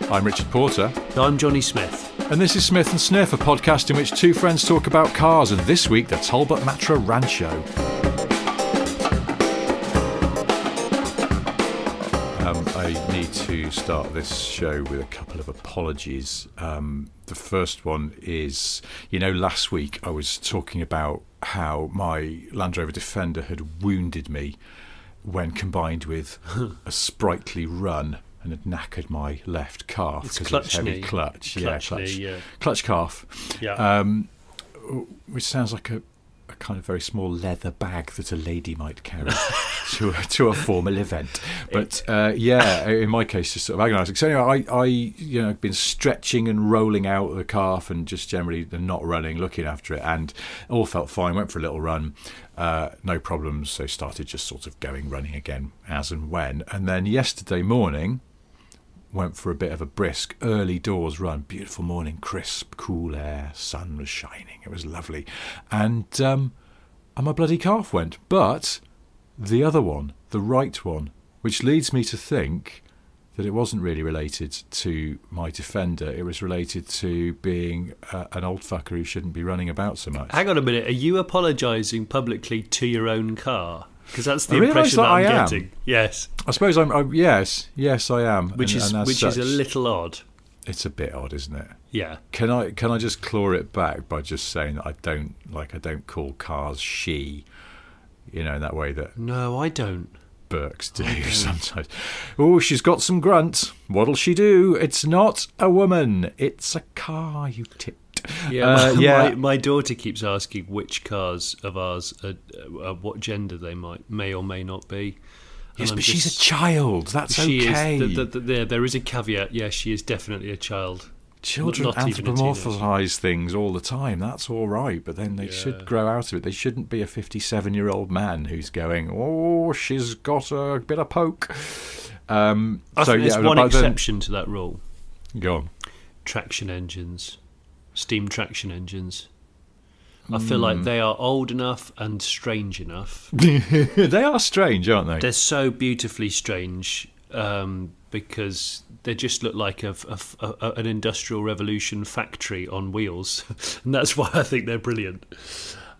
I'm Richard Porter. I'm Jonny Smith. And this is Smith and Sniff, a podcast in which two friends talk about cars, and this week the Talbot Matra Rancho. I need to start this show with a couple of apologies. The first one is, last week I was talking about how my Land Rover Defender had wounded me when combined with a sprightly run and had knackered my left calf because it's heavy clutch. Clutch calf. Yeah. Which sounds like a kind of very small leather bag that a lady might carry to a formal event. But in my case, just sort of agonising. So anyway, I been stretching and rolling out the calf and just generally not running, looking after it, and all felt fine. Went for a little run, no problems. So started just sort of running again as and when. And then yesterday morning, went for a bit of a brisk early doors run. Beautiful morning, crisp, cool air, sun was shining. It was lovely. And my bloody calf went. But the other one, the right one, which leads me to think that it wasn't really related to my Defender. It was related to being an old fucker who shouldn't be running about so much. Hang on a minute. Are you apologising publicly to your own car? Because that's the impression that I'm getting. Yes. I suppose I'm. Yes, I am. Which is a little odd. It's a bit odd, isn't it? Yeah. Can I just claw it back by just saying that I don't call cars she, in that way that. No, I don't. Burks do sometimes. Oh, she's got some grunt. What'll she do? It's not a woman. It's a car, you tit. Yeah, my daughter keeps asking which cars of ours are what gender they may or may not be. Yes, but she's a child. That's okay. There is a caveat. Yes, she is definitely a child. Children anthropomorphise things all the time. That's all right, but then they should grow out of it. They shouldn't be a 57-year-old man who's going, oh, she's got a bit of poke. I think there's one exception to that rule. Go on. Traction engines. Steam traction engines. I feel like they are old enough and strange enough. They are strange, aren't they? They're so beautifully strange because they just look like an industrial revolution factory on wheels, and that's why I think they're brilliant.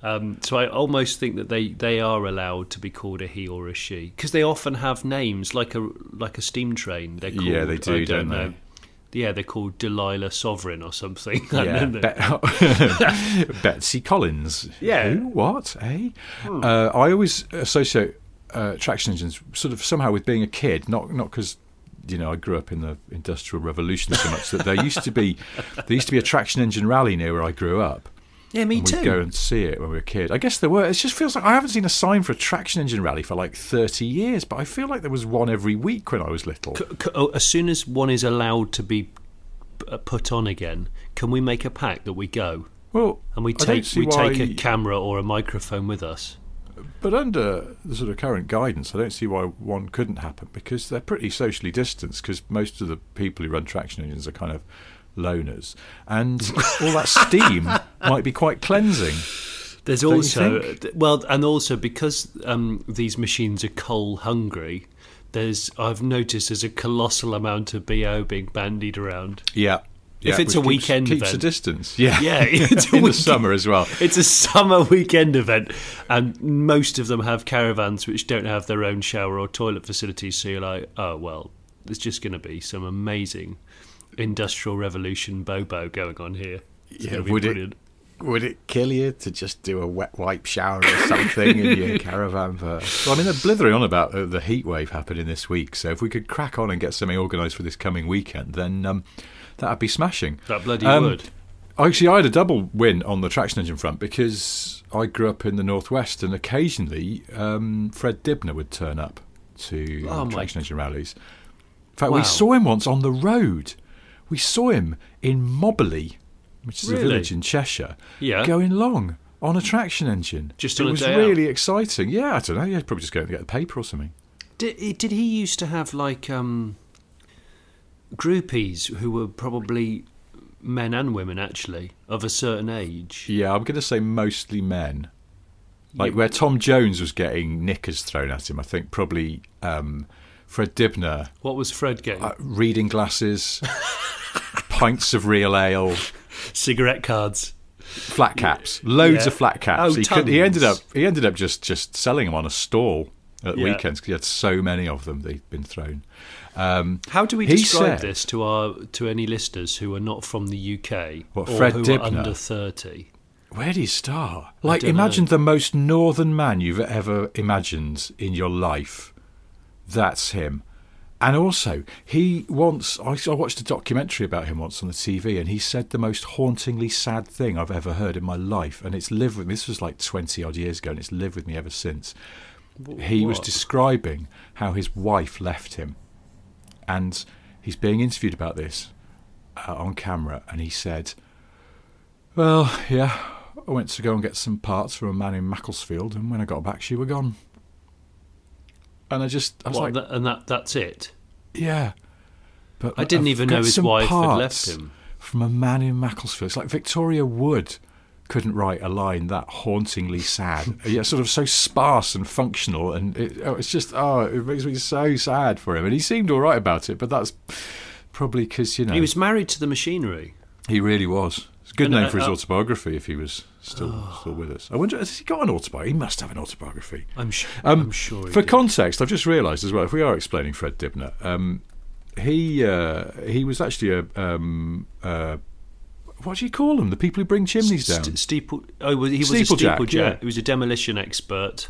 So I almost think that they are allowed to be called a he or a she, because they often have names like a steam train. They're called, they do, don't they? Yeah, they're called Delilah Sovereign or something. Yeah, Betsy Collins. Yeah. Who? What? Eh? I always associate traction engines sort of somehow with being a kid, not because I grew up in the Industrial Revolution so much that there used to be a traction engine rally near where I grew up. Yeah, me too. We'd go and see it when we were a kid. I guess there were. It just feels like I haven't seen a sign for a traction engine rally for like 30 years, but I feel like there was one every week when I was little. As soon as one is allowed to be put on again, can we make a pact that we go? Well, and we take a camera or a microphone with us. But under the sort of current guidance, I don't see why one couldn't happen, because they're pretty socially distanced, because most of the people who run traction engines are kind of loners, and all that steam might be quite cleansing. There's also and also because these machines are coal hungry, I've noticed there's a colossal amount of BO being bandied around. Yeah. If it's a weekend event, keeps a distance. Yeah, it's in the summer as well. It's a summer weekend event, and most of them have caravans which don't have their own shower or toilet facilities. So you're like, oh well, there's just going to be some amazing Industrial Revolution bobo going on here. Yeah, would it kill you to just do a wet wipe shower or something in your caravan? Well, I mean, they're blithering on about the heat wave happening this week. So if we could crack on and get something organised for this coming weekend, then that'd be smashing. That bloody would. Actually, I had a double win on the traction engine front because I grew up in the northwest, and occasionally Fred Dibnah would turn up to traction engine rallies. In fact, we saw him once on the road. We saw him in Moberley, which is a village in Cheshire, going along on a traction engine. Just on a day out. It was really exciting. Yeah, I don't know. Yeah, probably just going to get the paper or something. Did he used to have like groupies who were probably men and women actually of a certain age? Yeah, I'm going to say mostly men. Like where Tom Jones was getting knickers thrown at him, I think probably Fred Dibnah. What was Fred getting? Reading glasses. pints of real ale, cigarette cards, flat caps, loads of flat caps. Oh, He ended up just selling them on a stall at weekends because he had so many of them they'd been thrown. How do we describe this to any listeners who are not from the UK or Fred who Dibnah? are under 30? Where do you start? Like, imagine the most northern man you've ever imagined in your life. That's him. And also, I watched a documentary about him once on the TV, and he said the most hauntingly sad thing I've ever heard in my life, and it's lived with me. This was like 20-odd years ago, and it's lived with me ever since. He was describing how his wife left him, and he's being interviewed about this on camera, and he said, well, yeah, I went to go and get some parts from a man in Macclesfield, and when I got back, she were gone. And I was like... that's it? Yeah. But I didn't even know his wife had left him. From a man in Macclesfield. It's like Victoria Wood couldn't write a line that hauntingly sad. Yeah, sort of so sparse and functional, and it makes me so sad for him. And he seemed all right about it, but that's probably because, He was married to the machinery. He really was. It's a good name for his autobiography if he was still with us. I wonder, has he got an autobiography? He must have an autobiography. I'm sure for context, I've just realised as well, if we are explaining Fred Dibnah, he was actually a... what do you call them? The people who bring chimneys down? He was a steeplejack. Yeah. He was a demolition expert,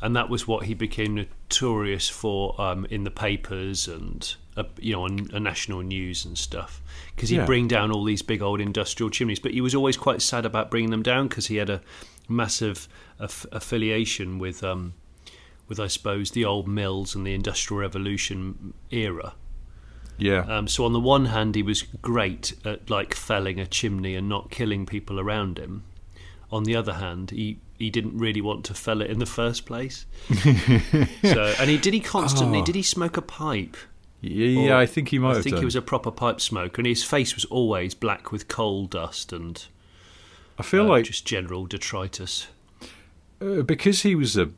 and that was what he became notorious for in the papers and on national news and stuff. Because he'd bring down all these big old industrial chimneys, but he was always quite sad about bringing them down because he had a massive affiliation with I suppose the old mills and the Industrial Revolution era. Yeah. So on the one hand, he was great at like felling a chimney and not killing people around him. On the other hand, he didn't really want to fell it in the first place. Did he smoke a pipe? Yeah, I think he might have done. I think he was a proper pipe smoker, and his face was always black with coal dust and I feel like just general detritus. Because he was a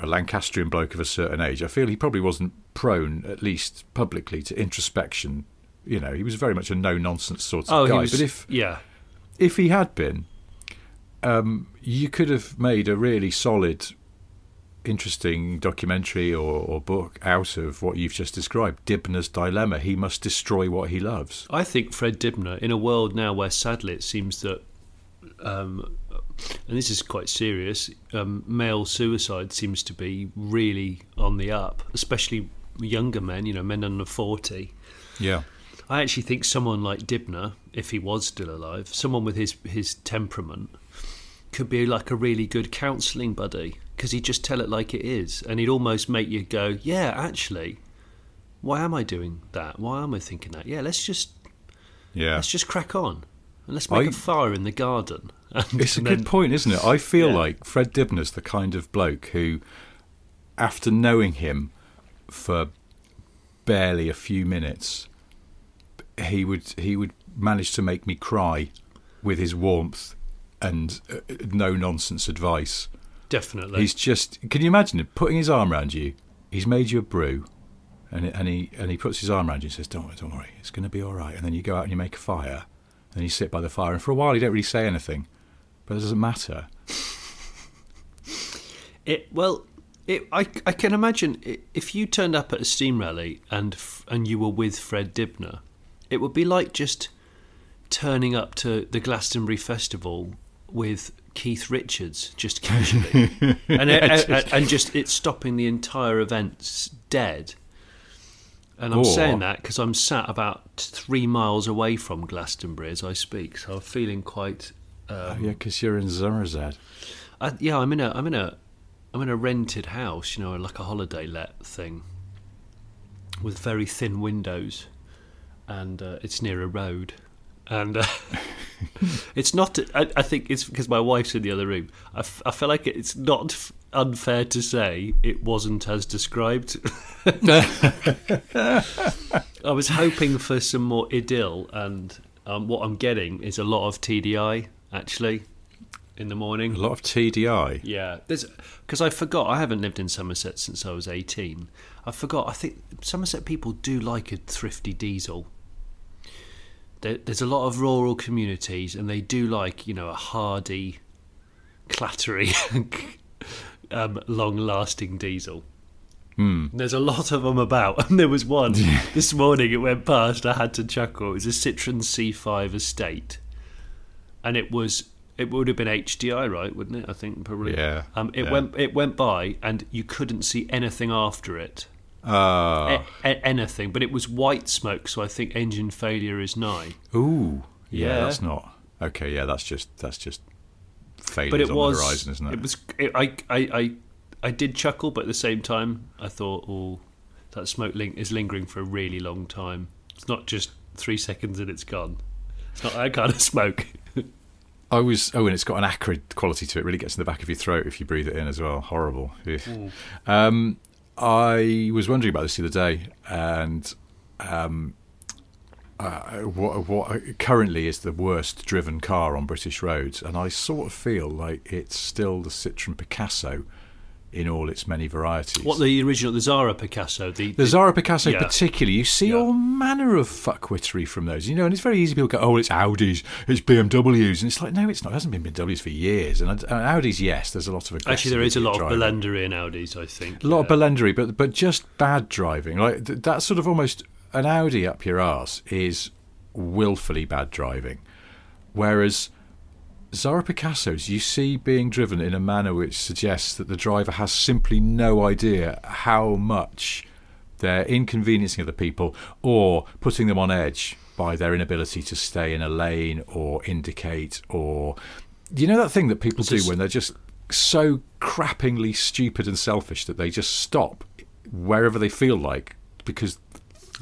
Lancastrian bloke of a certain age, I feel he probably wasn't prone, at least publicly, to introspection. He was very much a no-nonsense sort of guy. But if he had been, you could have made a really solid, interesting documentary or book out of what you've just described. Dibnah's dilemma. He must destroy what he loves. I think Fred Dibnah, in a world now where sadly it seems that and this is quite serious, male suicide seems to be really on the up, especially younger men, men under 40. Yeah. I actually think someone like Dibnah, if he was still alive, someone with his temperament, could be like a really good counselling buddy, because he'd just tell it like it is, and he'd almost make you go, yeah, actually, why am I doing that? Why am I thinking that? Yeah, let's just crack on. And let's make a fire in the garden. It's a good point, isn't it? I feel like Fred Dibnah's the kind of bloke who, after knowing him for barely a few minutes, he would manage to make me cry with his warmth and no-nonsense advice. Definitely. He's just... Can you imagine him putting his arm around you? He's made you a brew, and he puts his arm around you and says, don't worry, it's going to be all right. And then you go out and you make a fire. And you sit by the fire, and for a while you don't really say anything, but it doesn't matter. I can imagine if you turned up at a steam rally and you were with Fred Dibnah, it would be like just turning up to the Glastonbury Festival with Keith Richards, just casually, and just it's stopping the entire event dead. And I'm saying that because I'm sat about 3 miles away from Glastonbury as I speak, so I'm feeling quite. Because you're in Zummerzad. I'm in a rented house, like a holiday let thing, with very thin windows, and it's near a road, and it's not. I think it's because my wife's in the other room. I feel like it's not unfair to say it wasn't as described. I was hoping for some more idyll, and what I'm getting is a lot of TDI, actually, in the morning. A lot of TDI? Yeah. Because I forgot, I haven't lived in Somerset since I was 18. I think Somerset people do like a thrifty diesel. there's a lot of rural communities, and they do like, a hardy, clattery, long-lasting diesel. There's a lot of them about, and there was one this morning. It went past. I had to chuckle. It was a Citroen C5 Estate, and it would have been HDI, right? Wouldn't it? I think probably. Yeah. It went by, and you couldn't see anything after it. Anything, but it was white smoke, so I think engine failure is nigh. Ooh, yeah, that's not okay. Yeah, that's just failures on the horizon, isn't it? I did chuckle, but at the same time, I thought, that smoke is lingering for a really long time. It's not just 3 seconds and it's gone. It's not that kind of smoke. And it's got an acrid quality to it. It really gets in the back of your throat if you breathe it in as well. Horrible. I was wondering about this the other day, and what currently is the worst driven car on British roads, and I sort of feel like it's still the Citroen Picasso in all its many varieties. What, the original, the Zara Picasso? The Zara Picasso particularly. You see all manner of fuckwittery from those, and it's very easy. People go, it's Audis, it's BMWs, and it's like, no, it's not. It hasn't been BMWs for years. And Audis, yes, there's a lot of actually, there is a lot of Belendery in Audis, I think. A lot of Belendery, but just bad driving. Like that sort of almost an Audi up your arse is willfully bad driving, whereas Zara Picassos you see being driven in a manner which suggests that the driver has simply no idea how much they're inconveniencing other people or putting them on edge by their inability to stay in a lane or indicate, or that thing that people do when they're just so crappingly stupid and selfish that they just stop wherever they feel like, because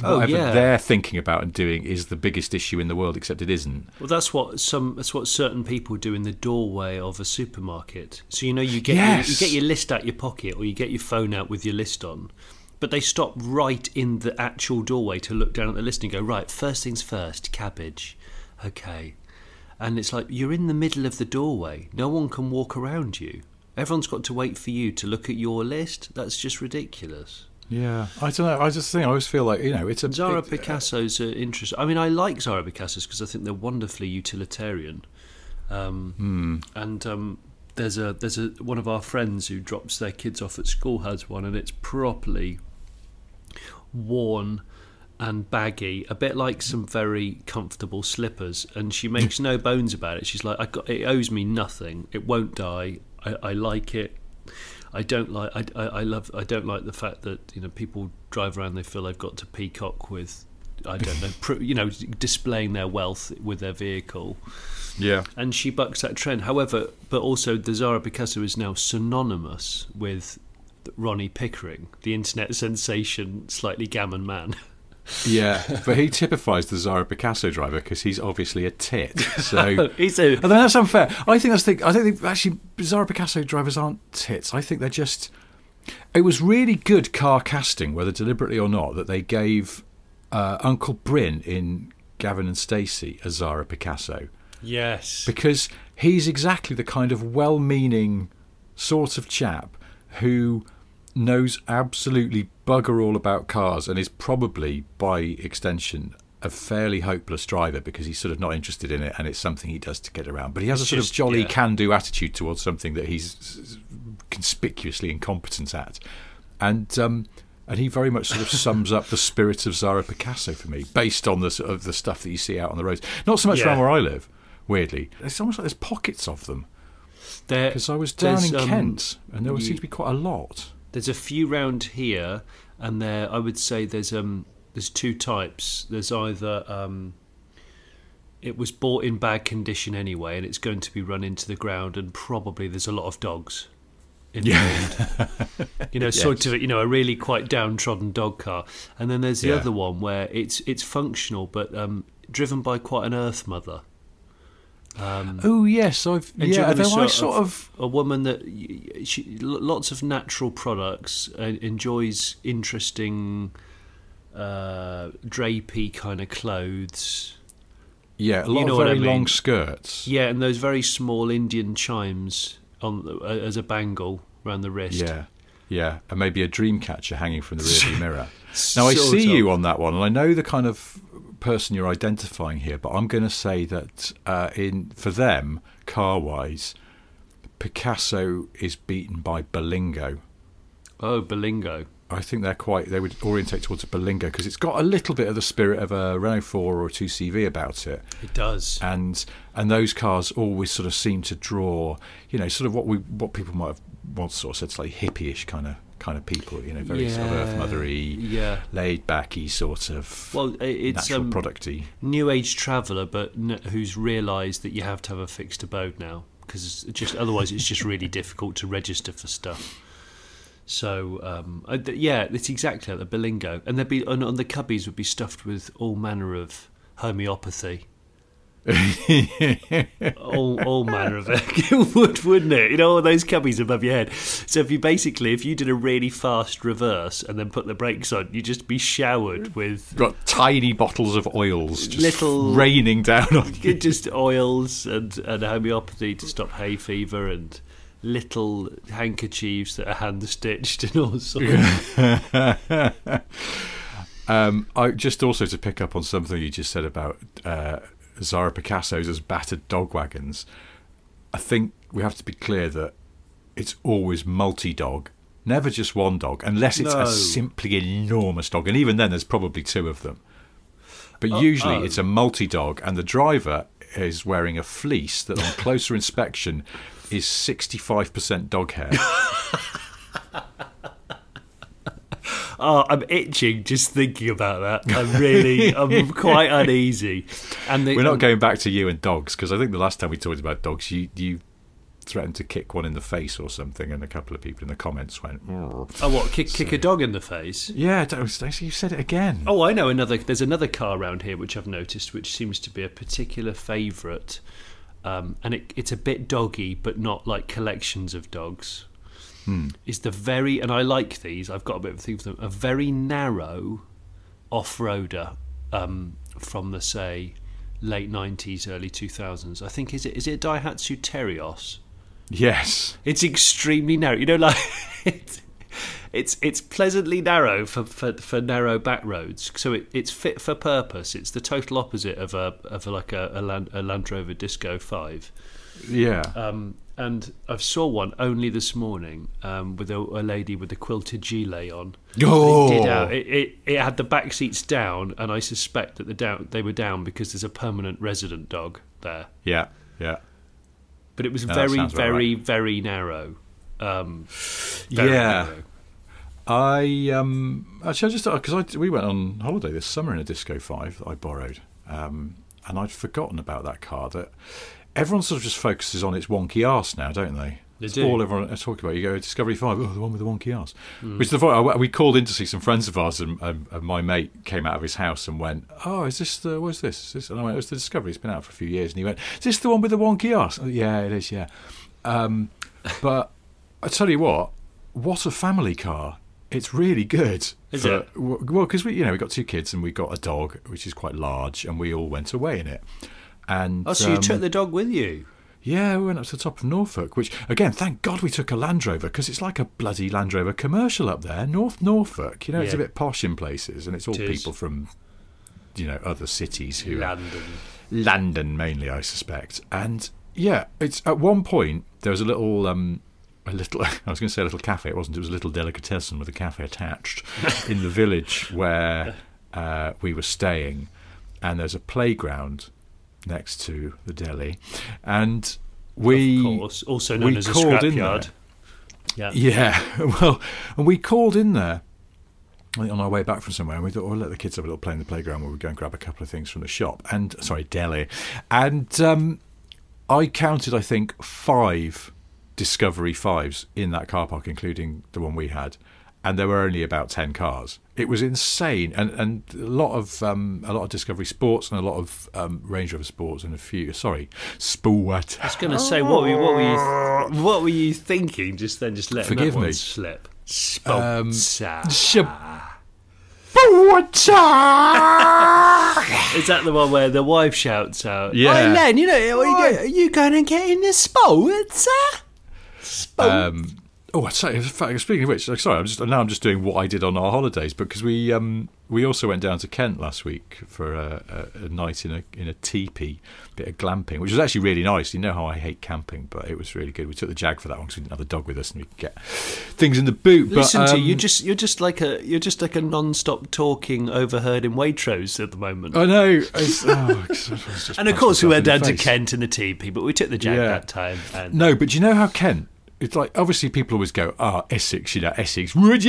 whatever they're thinking about and doing is the biggest issue in the world, except it isn't. Well, that's what certain people do in the doorway of a supermarket. So you get your list out your pocket, or you get your phone out with your list on, but they stop right in the actual doorway to look down at the list and go, right, first things first, cabbage, okay. And it's like, you're in the middle of the doorway. No one can walk around you. Everyone's got to wait for you to look at your list. That's just ridiculous. Yeah, I don't know. I always feel like it's a Zara Picassos are interesting. I mean, I like Zara Picassos because I think they're wonderfully utilitarian. And there's one of our friends who drops their kids off at school has one, and it's properly worn and baggy, a bit like some very comfortable slippers. And she makes no bones about it. She's like, it owes me nothing. It won't die. I like it. I don't like the fact that people drive around, they feel they've got to peacock with, I don't know, displaying their wealth with their vehicle. Yeah. And she bucks that trend. However, but also the Zara Picasso is now synonymous with Ronnie Pickering, the internet sensation, slightly gammon man. Yeah, but he typifies the Zara Picasso driver because he's obviously a tit. So I don't know, that's unfair. I think actually Zara Picasso drivers aren't tits. I think they're just. It was really good car casting, whether deliberately or not, that they gave Uncle Bryn in Gavin and Stacey a Zara Picasso. Yes, because he's exactly the kind of well-meaning sort of chap who knows absolutely bugger all about cars and is probably, by extension, a fairly hopeless driver because he's sort of not interested in it and it's something he does to get around. But he has a sort of jolly can-do attitude towards something that he's conspicuously incompetent at. And he very much sort of sums up the spirit of Zara Picasso for me, based on the sort of the stuff that you see out on the roads. Not so much around where I live, weirdly. It's almost like there's pockets of them. Because I was down in Kent and there seemed to be quite a lot. There's a few round here, and I would say there's two types. There's either it was bought in bad condition anyway, and it's going to be run into the ground, and probably there's a lot of dogs involved. Sort of a really quite downtrodden dog car. And then there's the other one where it's functional, but driven by quite an earth mother. Yes, a woman that lots of natural products, enjoys interesting drapey kind of clothes. Yeah, a lot of very long skirts. Yeah, and those very small Indian chimes as a bangle around the wrist. Yeah, and maybe a dream catcher hanging from the rearview mirror. Now I see you on that one, and I know the kind of person you're identifying here, but I'm going to say that for them, car-wise, Picasso is beaten by Berlingo. Oh, Berlingo. I think they would orientate towards a Berlingo because it's got a little bit of the spirit of a Renault 4 or a 2CV about it. It does. And those cars always sort of seem to draw, sort of what people might have once sort of said, slightly hippie-ish kind of people, very sort of earth mothery, laid backy sort of it's natural producty. New age traveller, but who's realised that you have to have a fixed abode now because otherwise it's just really difficult to register for stuff. So it's exactly like the Berlingo, and there'd be on the cubbies would be stuffed with all manner of homeopathy. all manner of it wouldn't it? All those cubbies above your head. So if you did a really fast reverse and then put the brakes on, you'd just be showered with got tiny bottles of oils just raining down on you. Just oils and homeopathy to stop hay fever and little handkerchiefs that are hand stitched and all sorts. I just also to pick up on something you just said about Zara Picasso's as battered dog wagons. I think we have to be clear that it's always multi-dog, never just one dog, unless it's a simply enormous dog, and even then there's probably two of them. But usually it's a multi-dog, and the driver is wearing a fleece that on closer inspection is 65% dog hair. I'm itching just thinking about that. I'm quite uneasy. And we're not going back to you and dogs, because I think the last time we talked about dogs, you threatened to kick one in the face or something, and a couple of people in the comments went, "Oh, what? Kick a dog in the face?" Yeah, you said it again. Oh, I know there's another car around here which I've noticed, which seems to be a particular favourite, and it's a bit doggy, but not like collections of dogs. Is and I like these. I've got a bit of a thing for them. A very narrow off-roader from the say late 90s, early 2000s. I think is it Daihatsu Terios? Yes, it's extremely narrow. It's pleasantly narrow for narrow back roads. So it's fit for purpose. It's the total opposite of a Land Rover Disco 5. Yeah. And I saw one only this morning with a lady with a quilted gilet on. Oh. It had the back seats down, and I suspect that they were down because there's a permanent resident dog there. Yeah. But it was very narrow. Narrow. We went on holiday this summer in a Disco 5 that I borrowed, and I'd forgotten about that car. That everyone sort of just focuses on its wonky arse now, don't they? They do. All everyone is talking about. You go Discovery 5, the one with the wonky arse. Which we called in to see some friends of ours, and my mate came out of his house and went, "Oh, is this what's this? Is this?" And I went, "It was the Discovery. It's been out for a few years." And he went, "Is this the one with the wonky arse?" Oh, yeah, it is. Yeah. But I tell you what a family car! It's really good. Is it? Well, because we got 2 kids and we got a dog which is quite large, and we all went away in it. And so you took the dog with you? Yeah, we went up to the top of Norfolk, which, again, thank God we took a Land Rover, because it's like a bloody Land Rover commercial up there, Norfolk. It's a bit posh in places, and it's all people from, other cities who... London, mainly, I suspect. And, yeah, it's at one point, there was a little... I was going to say a little cafe. It wasn't. It was a little delicatessen with a cafe attached in the village where we were staying, and there's a playground next to the deli, and we, of course, also known as a scrapyard. Yeah. Well, and we called in there on our way back from somewhere, and we thought, let the kids have a little play in the playground while we go and grab a couple of things from the shop. And deli, and I counted, I think, 5 Discovery 5s in that car park, including the one we had, and there were only about 10 cars. It was insane, and a lot of Discovery Sports and a lot of Range Rover Sports and a few Sport. I was going to say, what were you thinking? Just let Forgive that one me. slip. Is that the one where the wife shouts out? Yeah. "Hey, Len, are you going to get in the sports? Oh, in fact, speaking of which, sorry, I'm just doing what I did on our holidays, because we also went down to Kent last week for a night in a teepee, bit of glamping, which was actually really nice. You know how I hate camping, but it was really good. We took the Jag for that one because we didn't have the dog with us, and we could get things in the boot. Listen to you, you're just like a non-stop talking overheard in Waitrose at the moment. I know. And of course, we went down to Kent in the teepee, but we took the Jag that time. And no, but do you know how Kent? It's like, obviously people always go, Essex, Essex, sort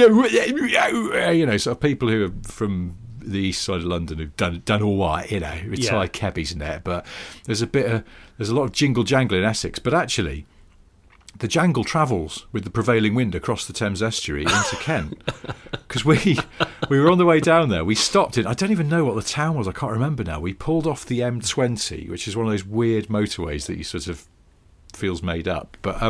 of people who are from the east side of London who've done all right, retired cabbies in there. But there's a lot of jingle jangle in Essex. But actually, the jangle travels with the prevailing wind across the Thames estuary into Kent. Because we were on the way down there. We stopped in, I don't even know what the town was. I can't remember now. We pulled off the M20, which is one of those weird motorways that you sort of feels made up, but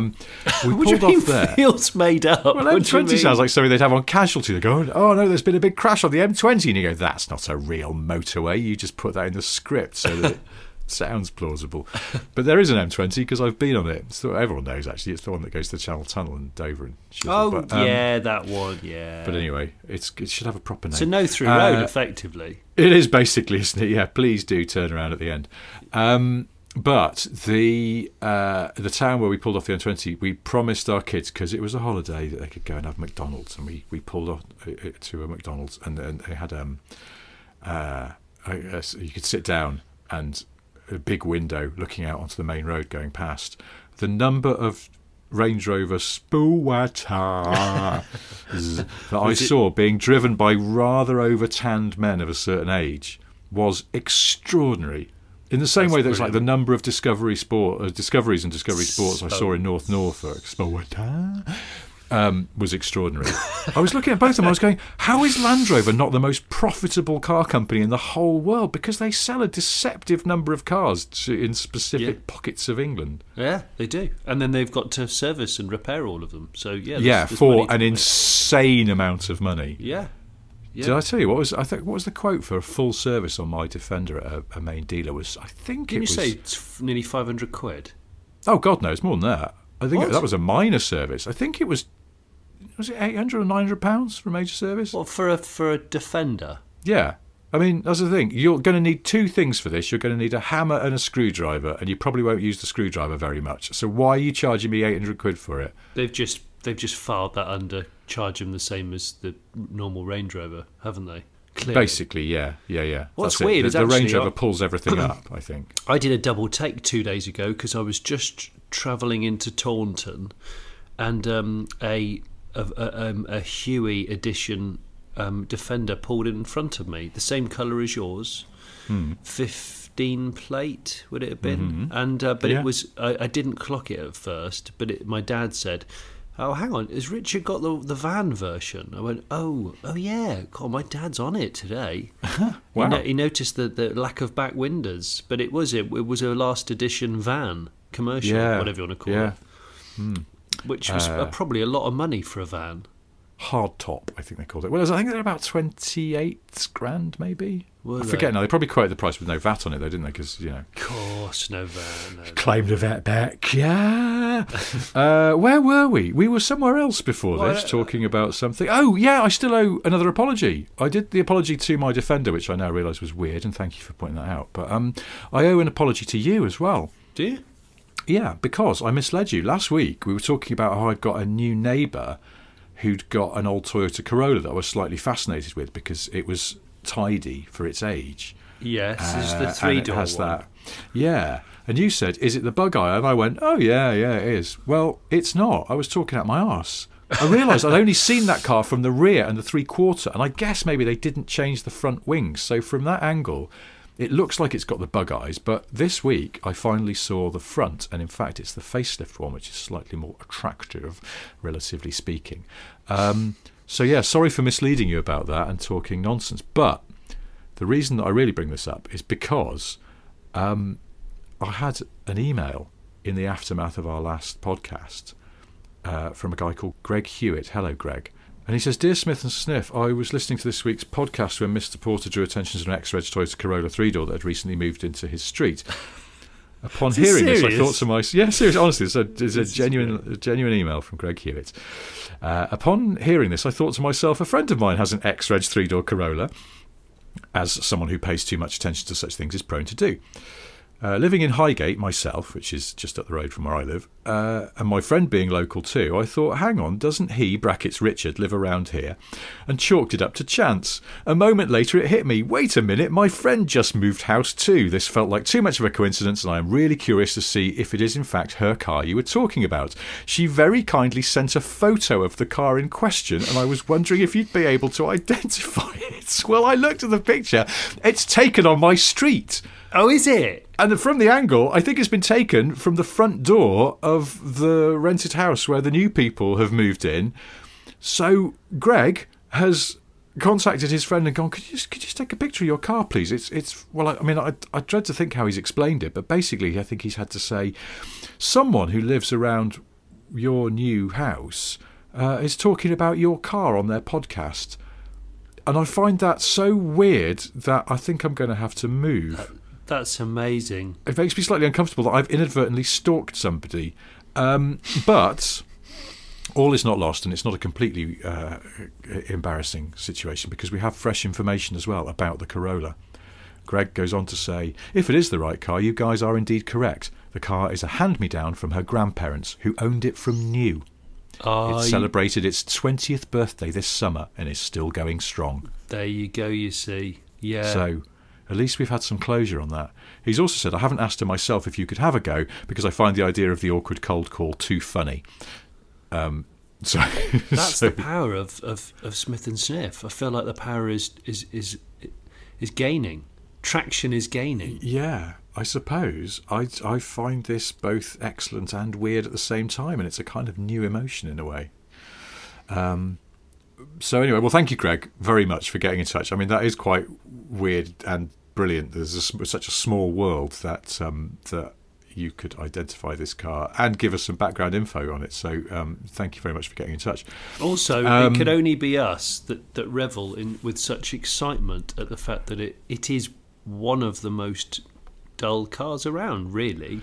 we pulled off there. Feels made up. Well, M20 sounds like something they'd have on Casualty. They go, oh no, there's been a big crash on the M20, and you go, that's not a real motorway. You just put that in the script so that it sounds plausible. But there is an M20 because I've been on it. So everyone knows actually. It's the one that goes to the Channel Tunnel and Dover and Chiswick. That one. Yeah. But anyway, it should have a proper name. It's a no-through road, effectively. It is basically, isn't it? Yeah. Please do turn around at the end. But the town where we pulled off the M20, we promised our kids, because it was a holiday, that they could go and have McDonald's, and we pulled off to a McDonald's, and they had you could sit down and a big window looking out onto the main road going past. The number of Range Rover Spowata that I saw being driven by rather over-tanned men of a certain age was extraordinary. In the same way that it's like the number of discoveries and Discovery Sports I saw in North Norfolk was extraordinary. I was looking at both of them, I was going, how is Land Rover not the most profitable car company in the whole world? Because they sell a deceptive number of cars in specific pockets of England. Yeah, they do. And then they've got to service and repair all of them. So there's for an insane amount of money. Yeah. Did I tell you what was the quote for a full service on my Defender at a main dealer was? I think Didn't you say it's nearly £500? Oh God, no, it's more than that. I think that was a minor service. I think it was it £800 or £900 for a major service? Well, for a Defender. Yeah, I mean that's the thing. You're going to need two things for this. You're going to need a hammer and a screwdriver, and you probably won't use the screwdriver very much. So why are you charging me £800 for it? They've just filed that under. Charge them the same as the normal Range Rover, haven't they? Clearly. Basically, yeah. What's weird is the Range Rover pulls everything up, I think. I did a double take 2 days ago because I was just travelling into Taunton, and a Huey edition Defender pulled in front of me, the same colour as yours, 15 plate would it have been? And but it was I didn't clock it at first, but my dad said, oh, hang on, has Richard got the van version? I went, oh yeah, God, my dad's on it today. Wow. He noticed the lack of back windows, but it was a last edition van, commercial, whatever you want to call it, which was probably a lot of money for a van. Hard top, I think they called it. Well, I think they're about 28 grand, maybe. I forget now. They probably quoted the price with no VAT on it, though, didn't they? Because of course, no VAT. No claim the VAT back. Yeah. Where were we? We were somewhere else before this, talking about something. Oh, yeah. I still owe another apology. I did the apology to my Defender, which I now realise was weird, and thank you for pointing that out. But I owe an apology to you as well. Do you? Yeah, because I misled you. Last week we were talking about how I'd got a new neighbour who'd got an old Toyota Corolla that I was slightly fascinated with because it was tidy for its age. Yes, it's the three-door one. That. Yeah, and you said, is it the Bug-Eye? And I went, oh yeah, it is. Well, it's not. I was talking out my arse. I realised I'd only seen that car from the rear and the three-quarter, and I guess maybe they didn't change the front wings. So from that angle, it looks like it's got the bug eyes, but this week I finally saw the front, and in fact it's the facelift one, which is slightly more attractive, relatively speaking. So yeah, sorry for misleading you about that and talking nonsense, but the reason that I really bring this up is because I had an email in the aftermath of our last podcast from a guy called Greg Hewitt. Hello, Greg. And he says, Dear Smith and Sniff, I was listening to this week's podcast when Mr. Porter drew attention to an ex-reg Toyota Corolla 3-door that had recently moved into his street. Upon hearing this, I serious? thought to myself, yeah, seriously, honestly, it's a genuine email from Greg Hewitt. Upon hearing this, I thought to myself, a friend of mine has an X-Reg 3-door Corolla, as someone who pays too much attention to such things is prone to do. Living in Highgate myself, which is just up the road from where I live, and my friend being local too, I thought, hang on, doesn't he, brackets Richard, live around here? And chalked it up to chance. A moment later it hit me, wait a minute, my friend just moved house too. This felt like too much of a coincidence, and I am really curious to see if it is in fact her car you were talking about. She very kindly sent a photo of the car in question, and I was wondering if you'd be able to identify it. Well, I looked at the picture. It's taken on my street. Oh, is it? And from the angle, I think it's been taken from the front door of the rented house where the new people have moved in. So Greg has contacted his friend and gone, could you just take a picture of your car, please? I dread to think how he's explained it, but basically I think he's had to say, someone who lives around your new house is talking about your car on their podcast. And I find that so weird that I think I'm going to have to move. That's amazing. It makes me slightly uncomfortable that I've inadvertently stalked somebody. But all is not lost, and it's not a completely embarrassing situation because we have fresh information as well about the Corolla. Greg goes on to say, if it is the right car, you guys are indeed correct. The car is a hand-me-down from her grandparents, who owned it from new. It celebrated its 20th birthday this summer and is still going strong. There you go, you see. Yeah. So at least we've had some closure on that. He's also said, I haven't asked her myself if you could have a go because I find the idea of the awkward cold call too funny. That's the power of Smith and Sniff. I feel like the power is gaining. Traction is gaining. Yeah, I suppose. I find this both excellent and weird at the same time, and it's a kind of new emotion in a way. So anyway, well, thank you, Greg, very much for getting in touch. I mean, that is quite weird and brilliant. There's such a small world that you could identify this car and give us some background info on it. So thank you very much for getting in touch. Also, it could only be us that revel with such excitement at the fact that it is one of the most dull cars around, really.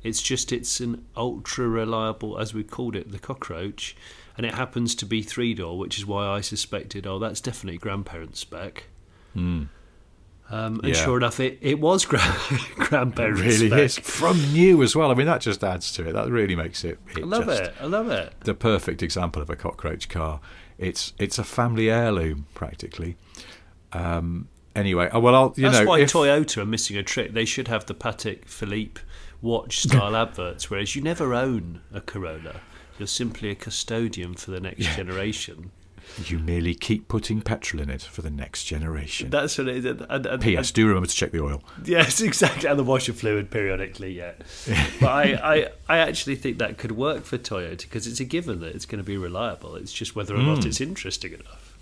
It's an ultra reliable, as we called it, the cockroach, and it happens to be 3-door, which is why I suspected, that's definitely grandparents' spec. And sure enough, it was grandparents' It really spec. is. From new as well. I mean, that just adds to it. That really makes it. I love it. The perfect example of a cockroach car. It's a family heirloom, practically. Anyway, that's why Toyota are missing a trick. They should have the Patek Philippe watch-style adverts, whereas you never own a Corolla. You're simply a custodian for the next generation. You merely keep putting petrol in it for the next generation. That's what it is. P.S. Do remember to check the oil. Yes, exactly, and the washer fluid periodically. Yeah, but I actually think that could work for Toyota because it's a given that it's going to be reliable. It's just whether or not it's interesting enough.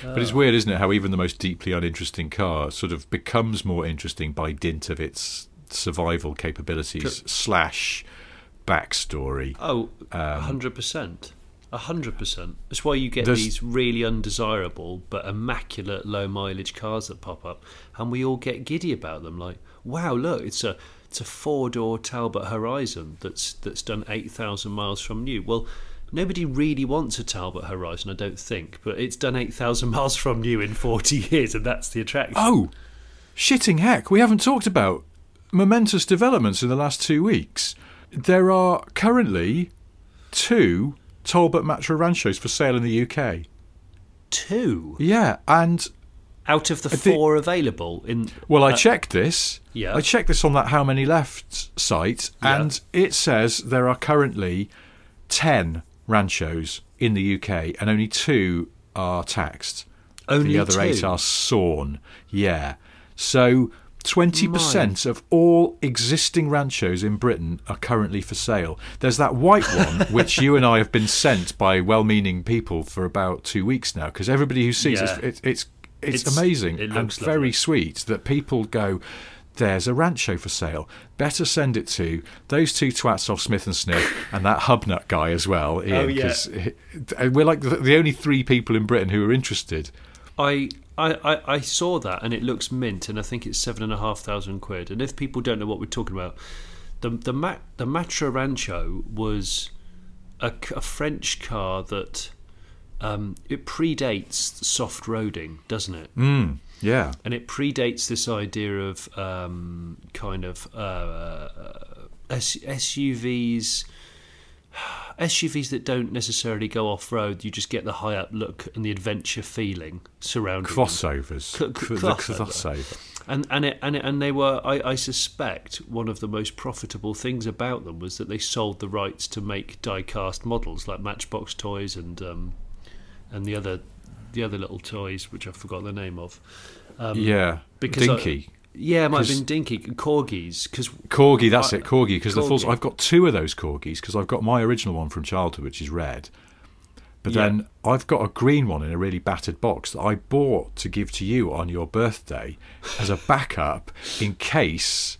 But it's weird, isn't it, how even the most deeply uninteresting car sort of becomes more interesting by dint of its survival capabilities / backstory. 100%. 100%. That's why you get these really undesirable but immaculate low mileage cars that pop up, and we all get giddy about them. Like, wow, look, it's a 4-door Talbot Horizon that's done 8,000 miles from new. Well, nobody really wants a Talbot Horizon, I don't think, but it's done 8,000 miles from new in 40 years, and that's the attraction. Oh, shitting heck! We haven't talked about momentous developments in the last 2 weeks. There are currently 2 Talbot Matra Ranchos for sale in the UK. 2? Yeah, and out of the 4 available in. Well, I checked this. Yeah. I checked this on that How Many Left site, and it says there are currently 10 Ranchos in the UK, and only 2 are taxed. Only the other 2? 8 are sawn. Yeah. So 20% of all existing Ranchos in Britain are currently for sale. There's that white one, which you and I have been sent by well-meaning people for about 2 weeks now, because everybody who sees it's amazing and very sweet that people go, there's a Rancho for sale. Better send it to those 2 twats off Smith and Sniff and that Hubnut guy as well, Ian, because we're like the only 3 people in Britain who are interested. I I saw that, and it looks mint, and I think it's £7,500. And if people don't know what we're talking about, the Matra Rancho was a French car that it predates soft roading, doesn't it? Yeah, and it predates this idea of SUVs that don't necessarily go off road. You just get the high up look and the adventure feeling surrounding crossovers. Crossover. And they were, I suspect, one of the most profitable things about them was that they sold the rights to make die-cast models like Matchbox toys and the other little toys, which I forgot the name of. Dinky. It might have been Dinky. Corgis. Corgi, that's it, Corgi. Because I've got two of those Corgis, because I've got my original one from childhood, which is red. But then I've got a green one in a really battered box that I bought to give to you on your birthday as a backup in case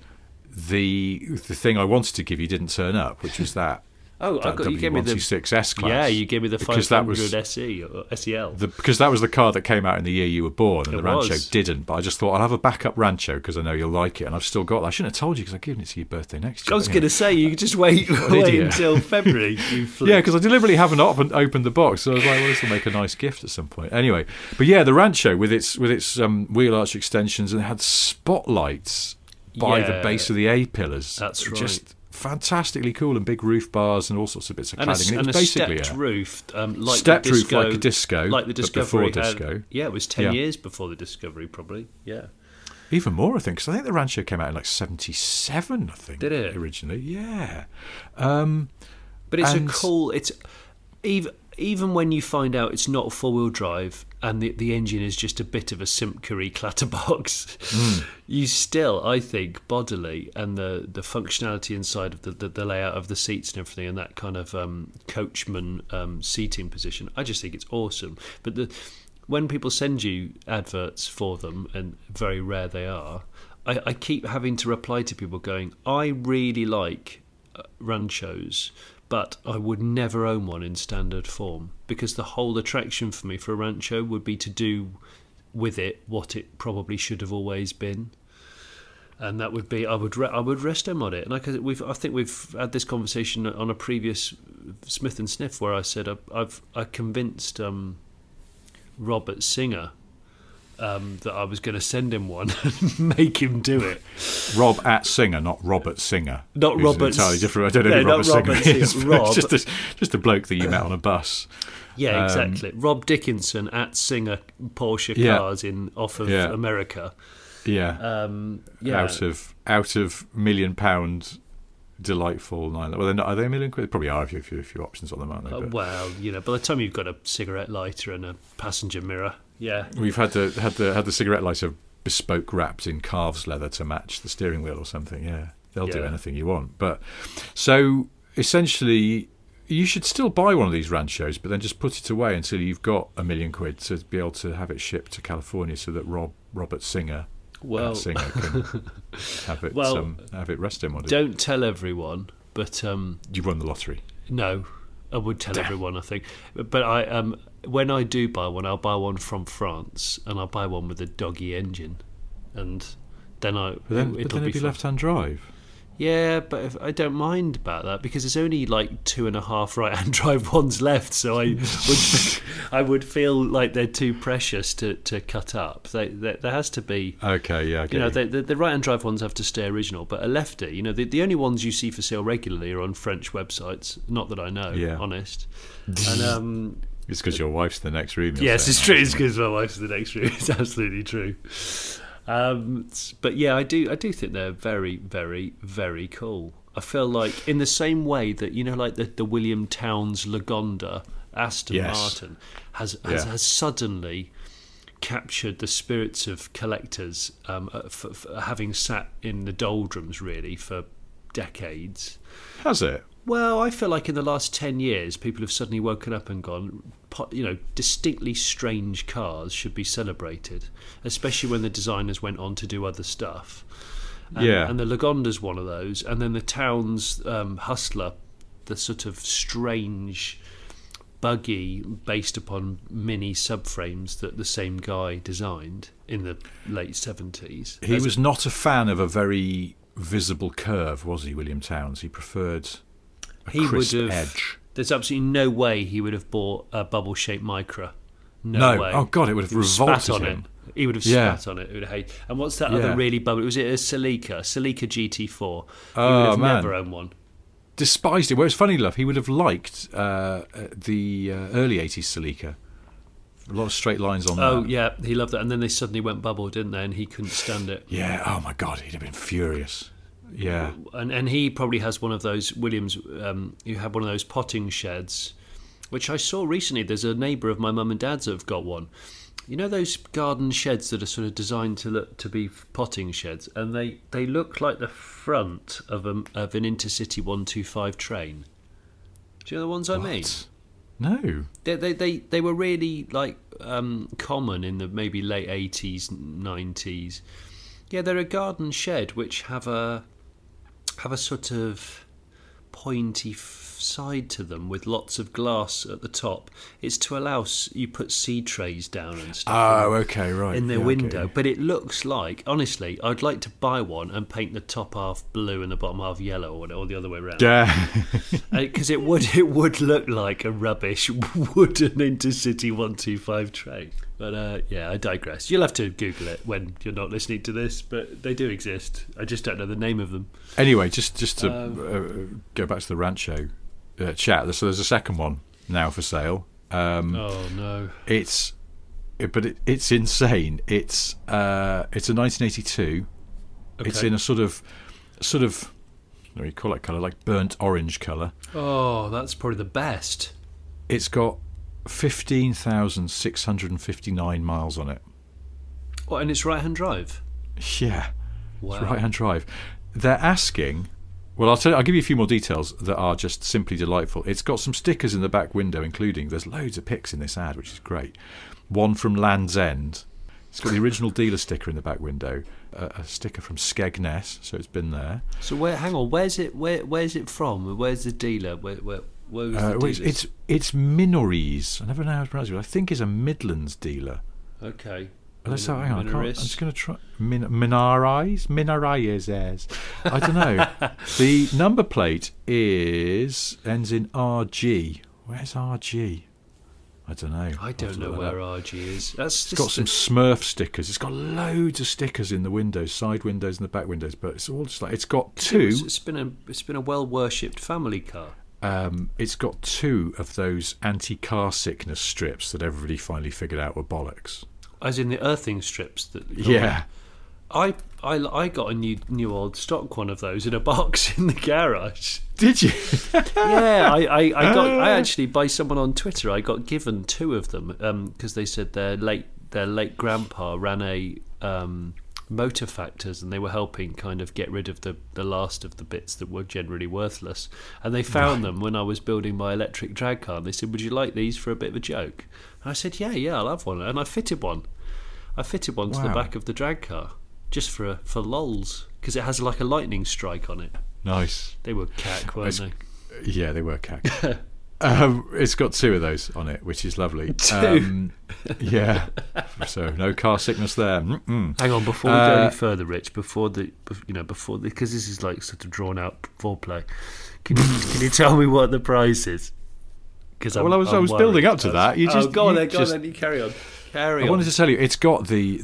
the thing I wanted to give you didn't turn up, which was that. Oh, you gave me the S class. Yeah, you gave me the 500 SE or SEL. Because that was the car that came out in the year you were born, and the Rancho didn't. But I just thought I'll have a backup Rancho because I know you'll like it, and I've still got that. I shouldn't have told you because I've given it to your birthday next year. I was going to say you could just wait until February. Yeah, because I deliberately haven't opened the box, so I was like, well, this will make a nice gift at some point. Anyway, but yeah, the Rancho with its wheel arch extensions, and it had spotlights by the base of the A pillars. That's right. Just fantastically cool, and big roof bars and all sorts of bits of cladding. And it was basically stepped roof, stepped roof like a disco, like the Discovery. Before disco. Yeah, it was 10 years before the Discovery, probably. Yeah, even more, I think, because I think the Rancho came out in like 77. I think did it originally? Yeah, but it's a cool. It's even when you find out it's not four-wheel drive and the engine is just a bit of a Simcoe clatterbox, you still, I think, bodily and the functionality inside of the layout of the seats and everything, and that kind of coachman seating position, I just think it's awesome. But when people send you adverts for them, and very rare they are, I keep having to reply to people going, I really like Ranchos, but I would never own one in standard form, because the whole attraction for me for a Rancho would be to do with it what it probably should have always been, and that would be I would resto mod it. And I think we've had this conversation on a previous Smith and Sniff where I said I convinced Robert Singer that I was going to send him one and make him do it. Rob at Singer, not Robert Singer. Not Robert. Entirely different. I don't know who Robert Singer is. Rob. Just a bloke that you met on a bus. Yeah, exactly. Rob Dickinson at Singer Porsche Cars off of America. Yeah. Out of £1 million delightful nine. Well, they're not. Are they £1 million? They probably are if you have a few options on them, aren't they? Well, by the time you've got a cigarette lighter and a passenger mirror. Yeah, we've had the cigarette lighter bespoke wrapped in calves leather to match the steering wheel or something. Yeah, they'll do anything you want. But so essentially, you should still buy one of these Ranchos, but then just put it away until you've got £1 million to be able to have it shipped to California, so that Robert Singer, Singer can have it have it resto modded. Don't tell everyone, but you've won the lottery. No, I would tell everyone, I think, but I when I do buy one, I'll buy one from France, and I'll buy one with a doggy engine, and then it'll be left-hand drive. Yeah, but I don't mind about that, because there's only like 2.5 right-hand drive ones left, so I would feel like they're too precious to cut up. There has to be. Okay, yeah. The right-hand drive ones have to stay original, but a lefty, the only ones you see for sale regularly are on French websites. Not that I know, honest. And it's because your wife's in the next room. Yes, it's true. It's because my wife's in the next room. It's absolutely true. But yeah, I do think they're very, very, very cool. I feel like in the same way that like the William Townes Lagonda Aston Martin has suddenly captured the spirits of collectors, for having sat in the doldrums really for decades. Has it? Well, I feel like in the last 10 years, people have suddenly woken up and gone, distinctly strange cars should be celebrated, especially when the designers went on to do other stuff. And the Lagonda's one of those. And then the Townes Hustler, the sort of strange buggy based upon mini subframes that the same guy designed in the late 70s. He was not a fan of a very visible curve, was he, William Towns? He preferred a crisp edge. There's absolutely no way he would have bought a bubble-shaped Micra. No way. Oh, God, it would have revolted him. He would have spat on it. He would have hated. And what's that other really bubbly? Was it a Celica GT4? He would have never owned one. Despised it. Well, it's funny, love. He would have liked the early 80s Celica. A lot of straight lines on that. Oh, yeah, he loved that. And then they suddenly went bubble, didn't they? And he couldn't stand it. Yeah, oh my God, he'd have been furious. Yeah. And he probably has one of those, Williams, you have one of those potting sheds, which I saw recently. There's a neighbour of my mum and dad's that have got one. You know those garden sheds that are sort of designed to be potting sheds, and they look like the front of an Intercity 125 train. Do you know the ones I mean? No. They were really like common in the maybe late 80s, 90s. Yeah, they're a garden shed which have a sort of pointy side to them with lots of glass at the top. It's to allow you put seed trays down and stuff. Oh, okay, right. In their window. Okay. But it looks like, honestly, I'd like to buy one and paint the top half blue and the bottom half yellow, or the other way around. Yeah. Because it would look like a rubbish wooden Intercity 125 train. But yeah, I digress. You'll have to Google it when you're not listening to this, but they do exist. I just don't know the name of them. Anyway, just to go back to the Rancho chat. So there's a second one now for sale. Oh no! It's insane. It's a 1982. Okay. It's in a sort of what do you call that colour? Like burnt orange colour. Oh, that's probably the best. It's got 15,659 miles on it. What, and it's right-hand drive? Yeah. Wow. It's right-hand drive. They're asking... Well, I'll give you a few more details that are just simply delightful. It's got some stickers in the back window, including... There's loads of pics in this ad, which is great. One from Land's End. It's got the original dealer sticker in the back window. A sticker from Skegness, so it's been there. So hang on, where's it from? Where's the dealer? It's Minories. I never know how to pronounce it. I think it's a Midlands dealer. Okay. Hang on, I'm just going to try. Minarais? I don't know. The number plate ends in RG. Where's RG? I don't know. I don't know where RG is. It's got some Smurf stickers. It's got loads of stickers in the windows, side windows and the back windows, but it's all just like... It's got two... It's been a well-worshipped family car. It's got two of those anti-car sickness strips that everybody finally figured out were bollocks. As in the earthing strips that... Yeah. I got a new old stock one of those in a box in the garage. Did you? Yeah, I actually, by someone on Twitter, I got given two of them because they said their late grandpa ran a motor factors, and they were helping kind of get rid of the last of the bits that were generally worthless. And they found them when I was building my electric drag car, and they said, "Would you like these for a bit of a joke?" And I said, "Yeah, I'll have one." And I fitted one. To the back of the drag car just for lols, because it has like a lightning strike on it. Nice. They were cack, weren't they? Yeah, they were cack. It's got two of those on it, which is lovely. Yeah. So no car sickness there. Mm-mm. Hang on, before we go any further, Rich, before because this is like sort of drawn out foreplay. Can you tell me what the price is? Because I was building up to that. Go on then. You carry on. I wanted to tell you, it's got the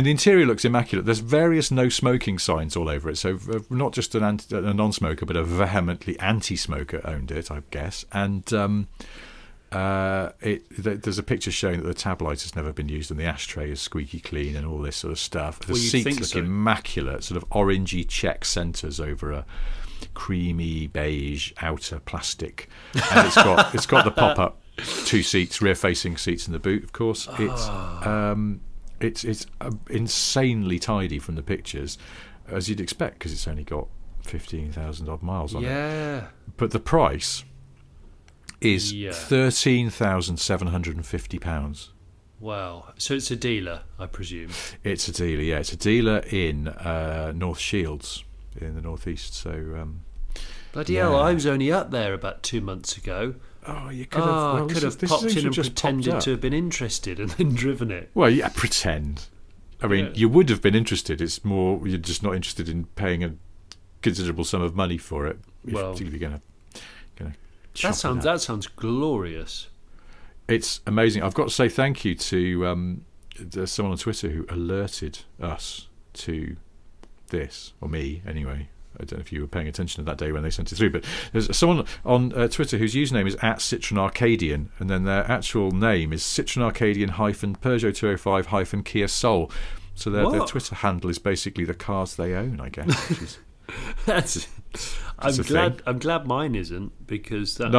interior looks immaculate. There's various no smoking signs all over it. So not just a non-smoker, but a vehemently anti-smoker owned it, I guess. And there's a picture showing that the tab light has never been used and the ashtray is squeaky clean and all this sort of stuff. The seats look immaculate, sort of orangey check centres over a creamy beige outer plastic, and it's got the pop-up 2 seats, rear-facing seats in the boot. Of course, it's insanely tidy from the pictures, as you'd expect, because it's only got 15,000 odd miles on it. Yeah, but the price is £13,750. Wow. So it's a dealer, I presume. It's a dealer. Yeah, it's a dealer in North Shields in the northeast. So bloody hell! I was only up there about 2 months ago. Oh, you could have. I could have popped in and just pretended to have been interested and then driven it. Well, yeah, pretend. I mean, you would have been interested. It's more you're just not interested in paying a considerable sum of money for it. If you're going to. That sounds glorious. It's amazing. I've got to say thank you to someone on Twitter who alerted us to this, or me anyway. I don't know if you were paying attention to that day when they sent it through, but there's someone on Twitter whose username is @CitronArcadian, and then their actual name is CitronArcadian-Peugeot 205-Kia Soul. So their Twitter handle is basically the cars they own, I guess. Which is, I'm glad mine isn't, because that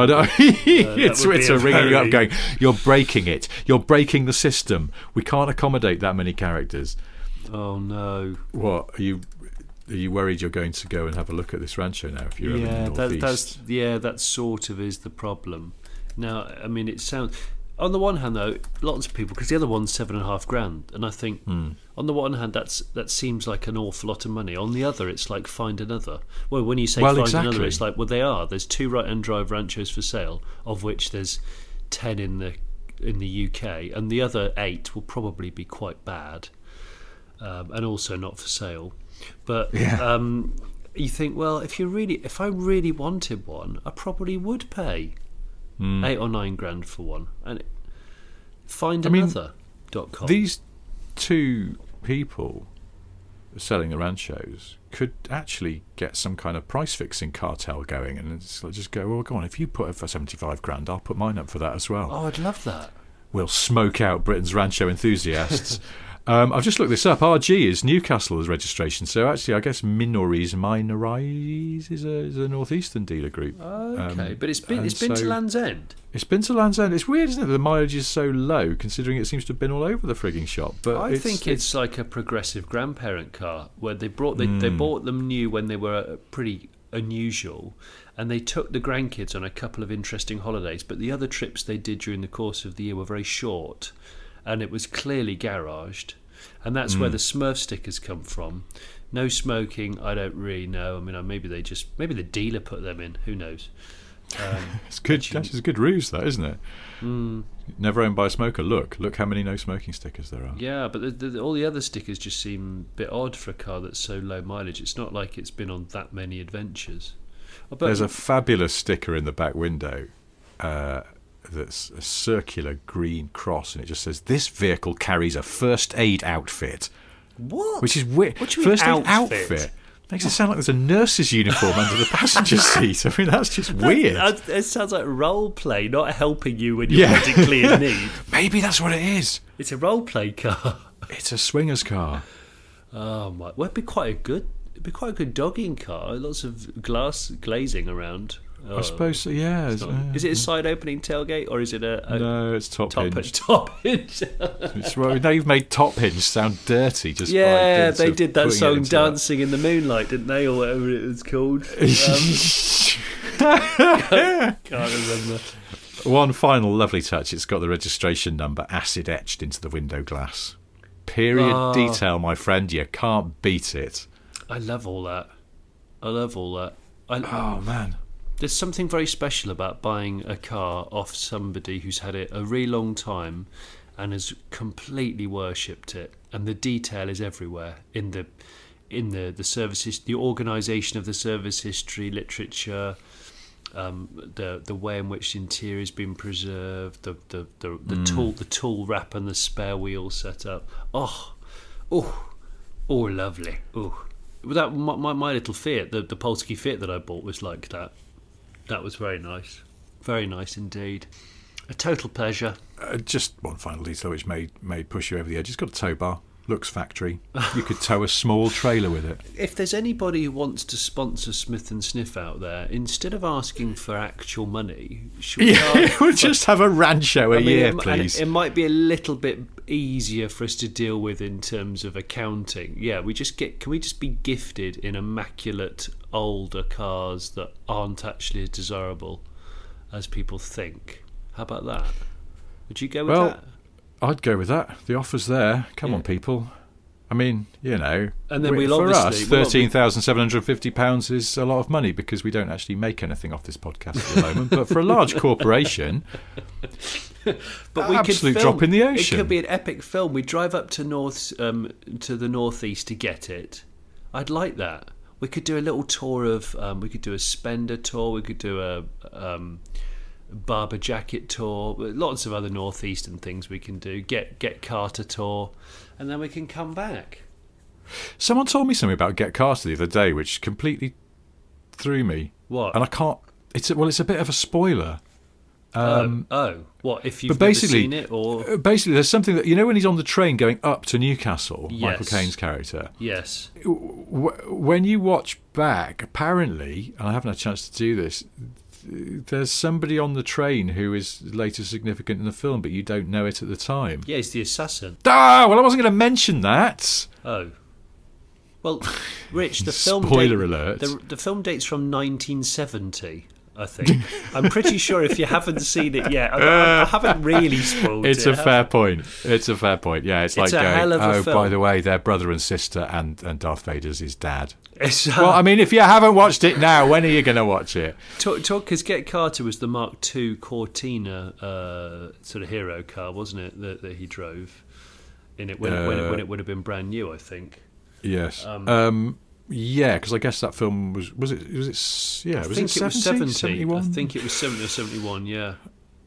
Twitter ringing you up going, "You're breaking it. You're breaking the system. We can't accommodate that many characters." Oh no! What are you? Are you worried you're going to go and have a look at this Rancho now? If you're in the northeast? That sort of is the problem. Now, I mean, it sounds. On the one hand, though, lots of people, because the other one's $7,500, and I think on the one hand that seems like an awful lot of money. On the other, it's like find another. Well, when you say find another, it's like there's 2 right-hand drive Ranchos for sale, of which there's 10 in the UK, and the other 8 will probably be quite bad, and also not for sale. But you think, well, if I really wanted one, I probably would pay $8 or $9 for one, and findanother.com. These 2 people selling the Ranchos could actually get some kind of price fixing cartel going, and it's like, just go, well, go on, if you put it for $75,000, I'll put mine up for that as well. Oh, I'd love that. We'll smoke out Britain's Rancho enthusiasts. I've just looked this up. RG is Newcastle as registration, so actually I guess Minories is a northeastern dealer group. Okay, but it's been to Land's End. It's been to Land's End. It's weird, isn't it? The mileage is so low, considering it seems to have been all over the frigging shop. But I think it's like a progressive grandparent car, where they bought them new when they were pretty unusual, and they took the grandkids on a couple of interesting holidays. But the other trips they did during the course of the year were very short, and it was clearly garaged, and that's where the Smurf stickers come from. No smoking, I don't really know. I mean, maybe the dealer put them in. Who knows? It's good. That's a good ruse, that, isn't it? Never owned by a smoker. Look how many no smoking stickers there are. Yeah, but all the other stickers just seem a bit odd for a car that's so low mileage. It's not like it's been on that many adventures. There's a fabulous sticker in the back window. That's a circular green cross, and it just says, "This vehicle carries a first aid outfit." What? Which is weird. What do you mean, first aid outfit? Makes it sound like there's a nurse's uniform under the passenger seat. I mean, that's just weird. It sounds like role play, not helping you when you're medically in need. Maybe that's what it is. It's a role play car. It's a swinger's car. Oh my! Well, it'd be quite a good dogging car. Lots of glazing around. I suppose so, yeah. Is it a side-opening tailgate, or is it a no? It's top hinge. Top hinge. Now you've made top hinge sound dirty. Just by they did that song "Dancing in the Moonlight," didn't they, or whatever it was called? Can't remember. One final lovely touch. It's got the registration number acid etched into the window glass. Period detail, my friend. You can't beat it. I love all that. Oh man. There's something very special about buying a car off somebody who's had it a really long time and has completely worshipped it, and the detail is everywhere in the services, the organisation of the service history, literature, the way in which the interior has been preserved, the tool wrap and the spare wheel set up. Oh, lovely. Oh, that my little Fiat, the Polski Fiat that I bought was like that. That was very nice indeed. A total pleasure. Just one final detail which may push you over the edge. It's got a tow bar. Looks factory. You could tow a small trailer with it. If there's anybody who wants to sponsor Smith and Sniff out there, instead of asking for actual money, we'll just have a Rancho a year, please. It might be a little bit easier for us to deal with in terms of accounting. Yeah, can we just be gifted in immaculate older cars that aren't actually as desirable as people think? How about that? Would you go with that? I'd go with that. The offer's there. Come on, people. I mean, you know, and then for us, £13,750 is a lot of money because we don't actually make anything off this podcast at the moment. But for a large corporation, but we absolute could film, drop in the ocean. It could be an epic film. We drive up to the northeast to get it. I'd like that. We could do a little tour of. We could do a Spender tour. We could do a Barber Jacket tour. Lots of other northeastern things we can do. Get Carter tour. And then we can come back. Someone told me something about Get Carter the other day, which completely threw me. What? And I can't. It's a bit of a spoiler. What? If you've never seen it, or basically, there's something that, you know, when he's on the train going up to Newcastle, yes. Michael Caine's character. Yes. When you watch back, apparently, and I haven't had a chance to do this, there's somebody on the train who is later significant in the film, but you don't know it at the time. Yeah, he's the assassin. Well, I wasn't going to mention that. Oh. Well, Rich, the film spoiler alert. The film dates from 1970, I think. I'm pretty sure if you haven't seen it yet, I haven't really spoiled it. It's a fair point. It's a fair point. Yeah, it's like a hell of a film. By the way, they're brother and sister, and Darth Vader's his dad. Well, I mean, if you haven't watched it now, when are you going to watch it? Because Get Carter was the Mark II Cortina sort of hero car, wasn't it, that he drove in it when it would have been brand new, I think. Yes. Yeah, because I guess that film was it 70? I think it was 70. 71? I think it was 70 or 71, yeah.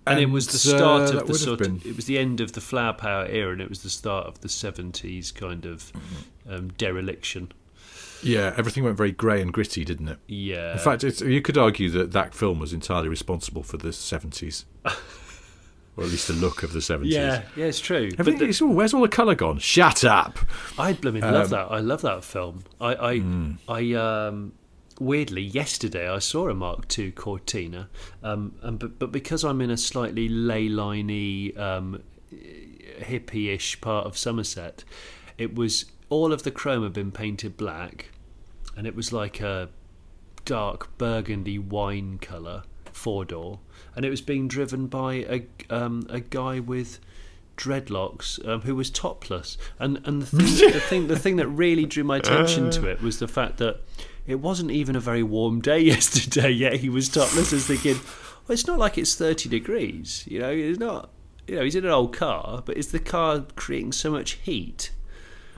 And it was the start of it was the end of the flower power era, and it was the start of the 70s kind of dereliction. Yeah, everything went very grey and gritty, didn't it? Yeah. In fact, you could argue that film was entirely responsible for the 70s. Or at least the look of the 70s. Yeah, it's true. Where's all the colour gone? Shut up! I blooming love that. I love that film. I weirdly, yesterday I saw a Mark II Cortina, but because I'm in a slightly ley-liney, hippie-ish part of Somerset, it was... all of the chrome had been painted black, and it was like a dark burgundy wine colour, four-door, and it was being driven by a guy with dreadlocks who was topless. And the thing that really drew my attention to it was the fact that it wasn't even a very warm day yesterday, yet he was topless. I was thinking, well, it's not like it's 30 degrees. You know, it's not. You know, he's in an old car, but is the car creating so much heat?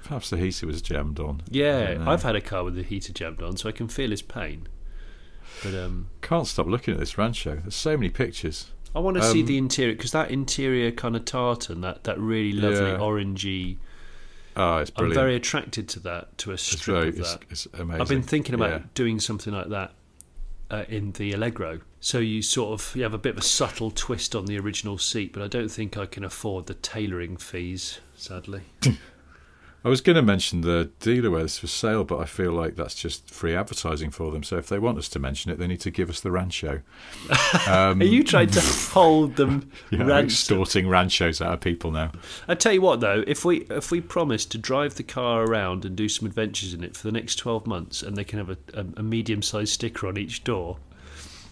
Perhaps the heater was jammed on. Yeah, I've had a car with the heater jammed on, so I can feel his pain. But can't stop looking at this Rancho. There's so many pictures. I want to see the interior, because that interior kind of tartan, that really lovely orangey. Oh, it's brilliant. I'm very attracted to that, to a strip of that. It's amazing. I've been thinking about doing something like that in the Allegro. So you have a bit of a subtle twist on the original seat, but I don't think I can afford the tailoring fees, sadly. I was going to mention the dealer where it's for sale, but I feel like that's just free advertising for them. So if they want us to mention it, they need to give us the Rancho. Are you trying to hold them ransom? Extorting Ranchos out of people now. I tell you what, though, if we promise to drive the car around and do some adventures in it for the next 12 months, and they can have a medium-sized sticker on each door.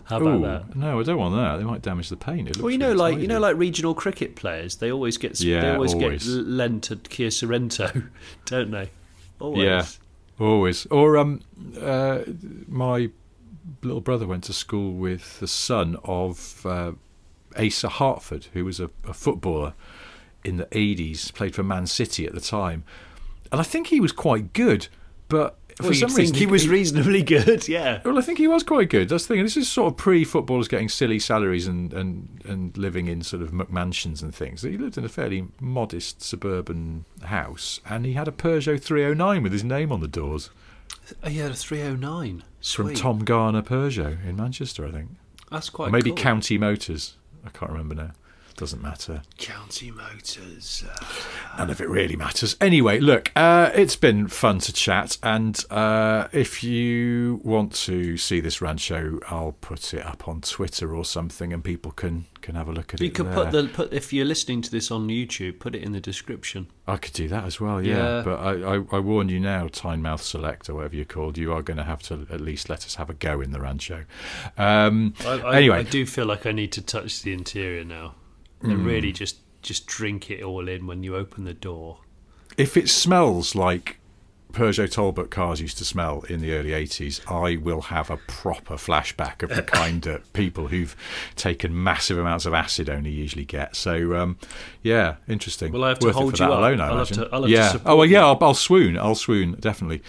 How about that? No, I don't want that. They might damage the paint. Well, like regional cricket players, they always get get lent a Kia Sorrento, don't they? Always. Yeah, always. Or my little brother went to school with the son of Asa Hartford, who was a footballer in the 80s, played for Man City at the time, and I think he was quite good, but. For some reason, he was reasonably good, yeah. Well, I think he was quite good. That's the thing. This is sort of pre-footballers getting silly salaries and living in sort of McMansions and things. He lived in a fairly modest suburban house, and he had a Peugeot 309 with his name on the doors. He had a 309? Sweet. From Tom Garner Peugeot in Manchester, I think. That's quite or maybe cool. County Motors. I can't remember now. Doesn't matter. County Motors. None of it really matters. Anyway, look, it's been fun to chat, and if you want to see this Rancho, I'll put it up on Twitter or something, and people can have a look at it. You could put if you're listening to this on YouTube, put it in the description. I could do that as well, yeah. But I warn you now, Tynemouth Select or whatever you're called, you are going to have to at least let us have a go in the Rancho. Anyway, I do feel like I need to touch the interior now. And really just drink it all in when you open the door. if it smells like Peugeot Talbot cars used to smell in the early 80s, I will have a proper flashback of the kind that people who've taken massive amounts of acid only usually get. So, yeah, interesting. Well, I have to Worth hold it for you that up. alone, I'll have imagine. to Yeah. support Oh, well, yeah, you. I'll swoon. I'll swoon, definitely.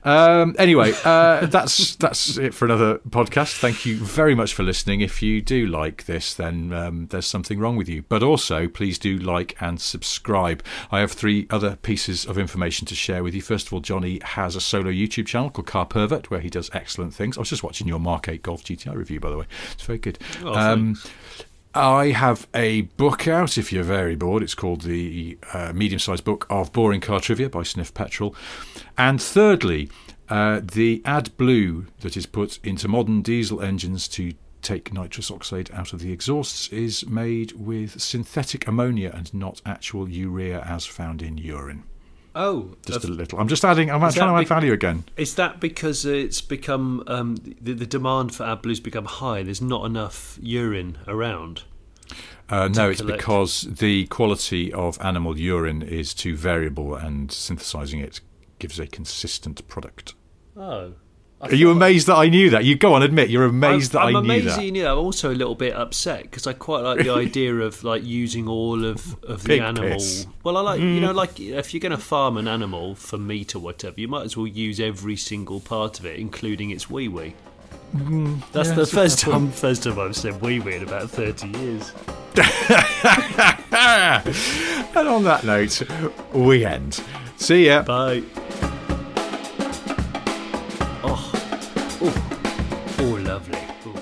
Anyway, that's it for another podcast. Thank you very much for listening. If you do like this, then there's something wrong with you. But also, please do like and subscribe. I have 3 other pieces of information to share with you. First of all, Jonny has a solo YouTube channel called Car Pervert, where he does excellent things. I was just watching your Mark 8 Golf GTI review, by the way. It's very good. Oh, I have a book out if you're very bored. It's called the medium-sized book of boring car trivia by Sniff Petrol. And thirdly, the AdBlue that is put into modern diesel engines to take nitrous oxide out of the exhausts is made with synthetic ammonia and not actual urea as found in urine. Oh, just a little. I'm trying to add value again. Is that because it's become the demand for AdBlue's become high? There's not enough urine around. No, it's because the quality of animal urine is too variable, and synthesizing it gives a consistent product. Oh. Are you amazed that I knew that? You go on, admit you're amazed that I knew that. I'm amazed you knew that. I'm also a little bit upset because I quite like the idea of like using all of the animal. Piss. Well, I like like if you're going to farm an animal for meat or whatever, you might as well use every single part of it, including its wee wee. That's the first time I've said wee wee in about 30 years. And on that note, we end. See ya. Bye. Oh, lovely. Ooh.